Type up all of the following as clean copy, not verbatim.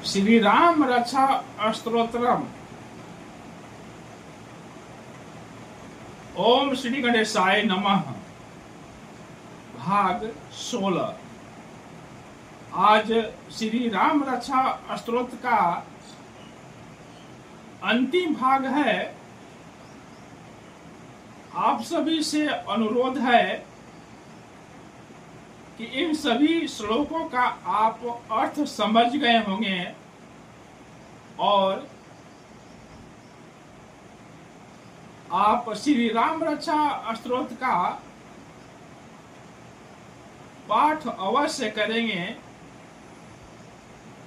श्री राम रक्षा स्तोत्रम। ओम श्री गणेशाय नमः। भाग 16। आज श्री राम रक्षा स्तोत्र का अंतिम भाग है। आप सभी से अनुरोध है कि इन सभी श्लोकों का आप अर्थ समझ गए होंगे और आप श्री राम रक्षा स्तोत्र का पाठ अवश्य करेंगे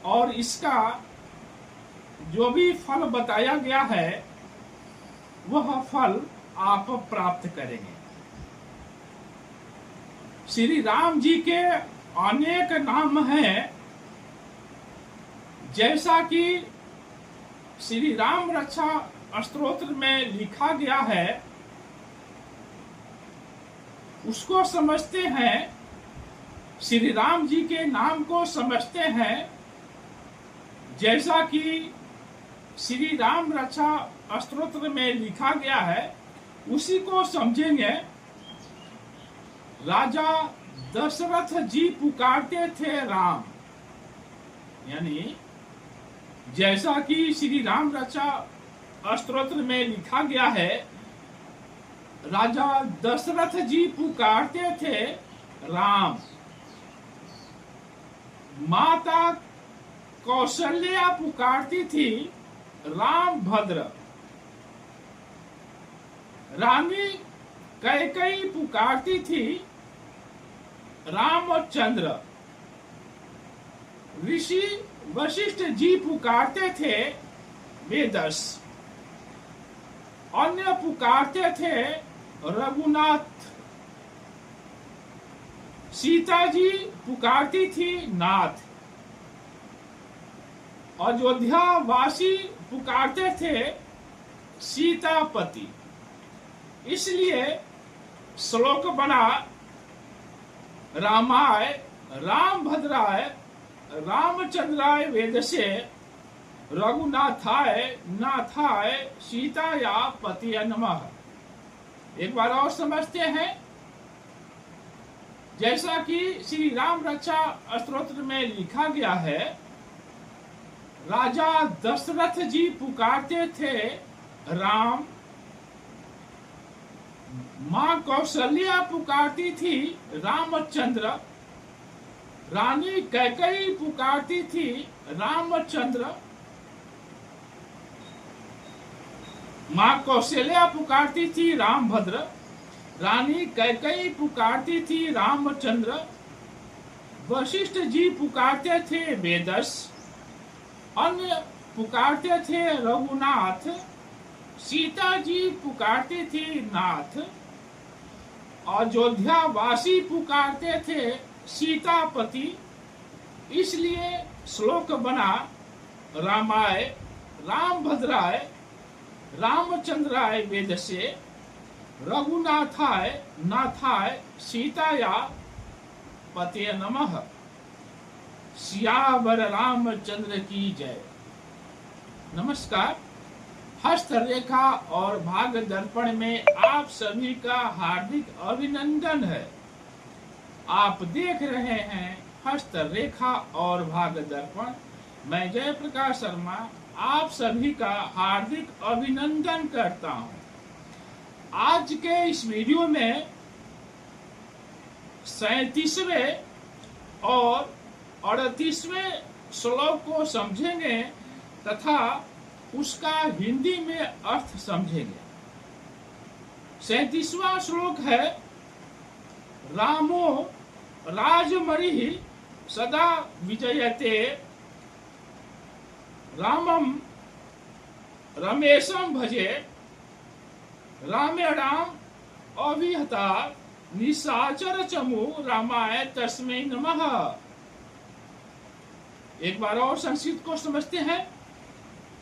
और इसका जो भी फल बताया गया है वह फल आप प्राप्त करेंगे। श्री राम जी के अनेक नाम हैं, जैसा कि श्री राम रक्षा स्तोत्र में लिखा गया है उसको समझते हैं। श्री राम जी के नाम को समझते हैं जैसा कि श्री राम रक्षा स्तोत्र में लिखा गया है उसी को समझेंगे। राजा दशरथ जी पुकारते थे राम, यानी जैसा कि श्री राम रक्षा स्तोत्र में लिखा गया है, राजा दशरथ जी पुकारते थे राम। माता कौशल्या पुकारती थी राम भद्र। रानी कैकेयी पुकारती थी रामचंद्र। ऋषि वशिष्ठ जी पुकारते थे वेदस। अन्य पुकारते थे रघुनाथ। सीता जी पुकारती थी नाथ। अयोध्या वासी पुकारते थे सीतापति। इसलिए श्लोक बना रामाय रामभद्राय रामचंद्राय वेदसे रघुनाथाय नाथाय सीताया पतिये नमः। एक बार और समझते हैं। जैसा कि श्री राम रक्षा स्तोत्र में लिखा गया है, राजा दशरथ जी पुकारते थे राम। मां कौशल्या पुकारती थी रामचंद्र। रानी कैकेयी पुकारती थी रामचंद्र। मां कौशल्या पुकारती थी रामभद्र। रानी कैकेयी पुकारती थी रामचंद्र। वशिष्ठ जी पुकारते थे वेदस। अन्य पुकारते थे रघुनाथ। सीता जी पुकारती थी नाथ। अयोध्या वासी पुकारते थे सीतापति। इसलिए श्लोक बना रामाय रामभद्राय रामचंद्राय वेदसे रघुनाथाय नाथाय सीताया पतिये नमः। सियावर रामचंद्र की जय। नमस्कार। हस्तरेखा और भाग दर्पण में आप सभी का हार्दिक अभिनंदन है। आप देख रहे हैं हस्तरेखा और भाग दर्पण। मैं जयप्रकाश शर्मा आप सभी का हार्दिक अभिनंदन करता हूं। आज के इस वीडियो में 37वें और 38वें श्लोक को समझेंगे तथा उसका हिंदी में अर्थ समझेंगे। 37वां श्लोक है, रामो राजमणि सदा विजयते रामम रमेशम भजे रामेणाम अभिहता निशाचर चमु रामाय तस्मै नमः। एक बार और संस्कृत को समझते हैं।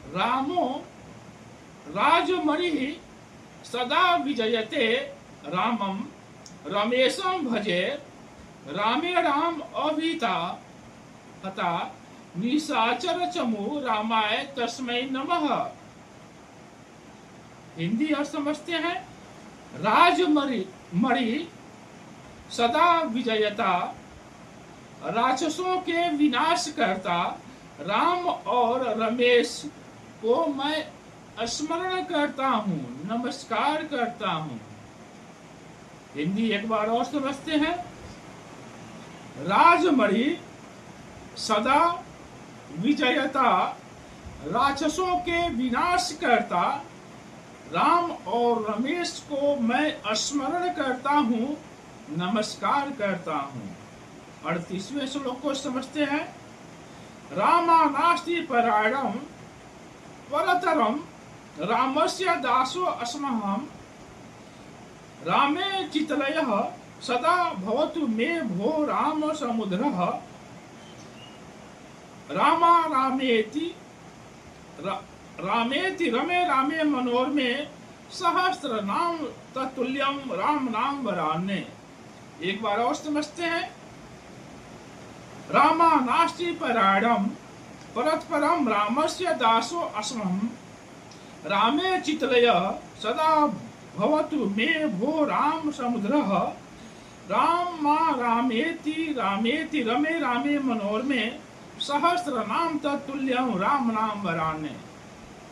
रामो राजमणि सदा विजयते रामम रमेशम भजे रामे राम अभिता हता निशाचर चमु रामाय तस्मै नमः। हिंदी और समझते हैं। राजमणि मणि सदा विजयता, राक्षसों के विनाश करता राम और रमेश को मैं स्मरण करता हूँ, नमस्कार करता हूँ। हिंदी एक बार और समझते हैं। राजमणि सदा विजयता, राक्षसों के विनाश करता राम और रमेश को मैं स्मरण करता हूँ, नमस्कार करता हूँ। 38वें श्लोक को समझते हैं। रामा नास्ति परायणम परतरम रामस्य दासो अस्महम्, रामे चितलयः सदा भवतु मे भो राम समुद्रः। रामा रामेति रामेति रमे रामे मनोरमे सहस्त्र नाम तत्तुल्यम राम नाम वरान्ने। एक बार और समझते हैं। रामा नास्ति परायणम परस्परम रामस्य दासो अस्महम्, रामे चितलयः सदा भवतु मे भो राम समुद्रः। रामा रामेति रामेति रमे रामे मनोरमे सहस्त्र नाम तत्तुल्यम राम नाम वरान्ने।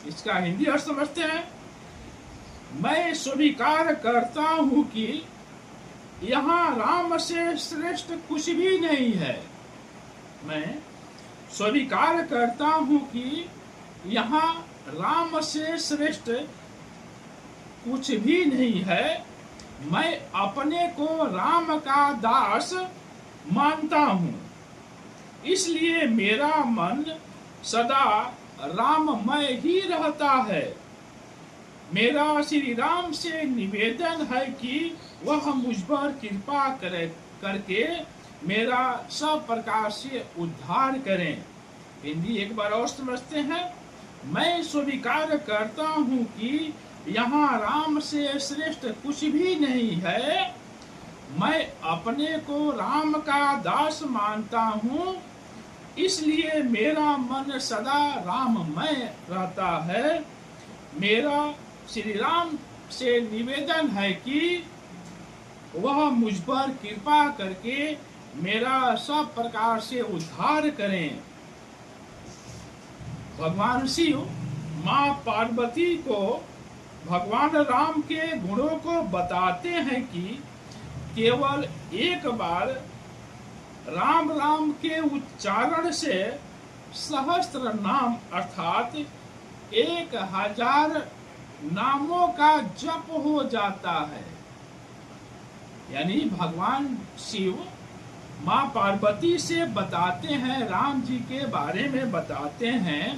इसका हिंदी अर्थ समझते हैं। मैं स्वीकार करता हूँ कि यहाँ राम से श्रेष्ठ कुछ भी नहीं है। मैं स्वीकार करता हूँ कि यहाँ राम से श्रेष्ठ कुछ भी नहीं है। मैं अपने को राम का दास मानता हूँ, इसलिए मेरा मन सदा राममय ही रहता है। मेरा श्री राम से निवेदन है कि वह मुझ पर कृपा करके मेरा सब प्रकार से उद्धार करें। हिंदी एक बार और समझते हैं। मैं स्वीकार करता हूँ कि यहाँ राम से श्रेष्ठ कुछ भी नहीं है। मैं अपने को राम का दास मानता हूँ, इसलिए मेरा मन सदा राममय रहता है। मेरा श्री राम से निवेदन है कि वह मुझ पर कृपा करके मेरा सब प्रकार से उद्धार करें। भगवान शिव माँ पार्वती को भगवान राम के गुणों को बताते हैं कि केवल एक बार राम राम के उच्चारण से सहस्त्र नाम अर्थात 1000 नामों का जप हो जाता है। यानी भगवान शिव माँ पार्वती से बताते हैं, राम जी के बारे में बताते हैं,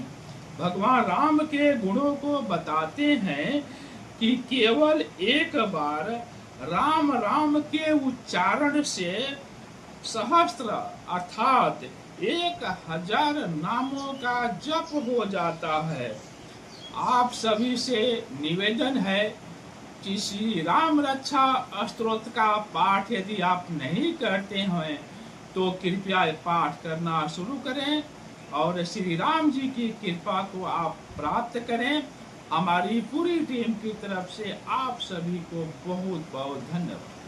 भगवान राम के गुणों को बताते हैं कि केवल एक बार राम राम के उच्चारण से सहस्त्र अर्थात 1000 नामों का जप हो जाता है। आप सभी से निवेदन है कि श्री राम रक्षा स्तोत्र का पाठ यदि आप नहीं करते हैं तो कृपया पाठ करना शुरू करें और श्री राम जी की कृपा को आप प्राप्त करें। हमारी पूरी टीम की तरफ से आप सभी को बहुत बहुत धन्यवाद।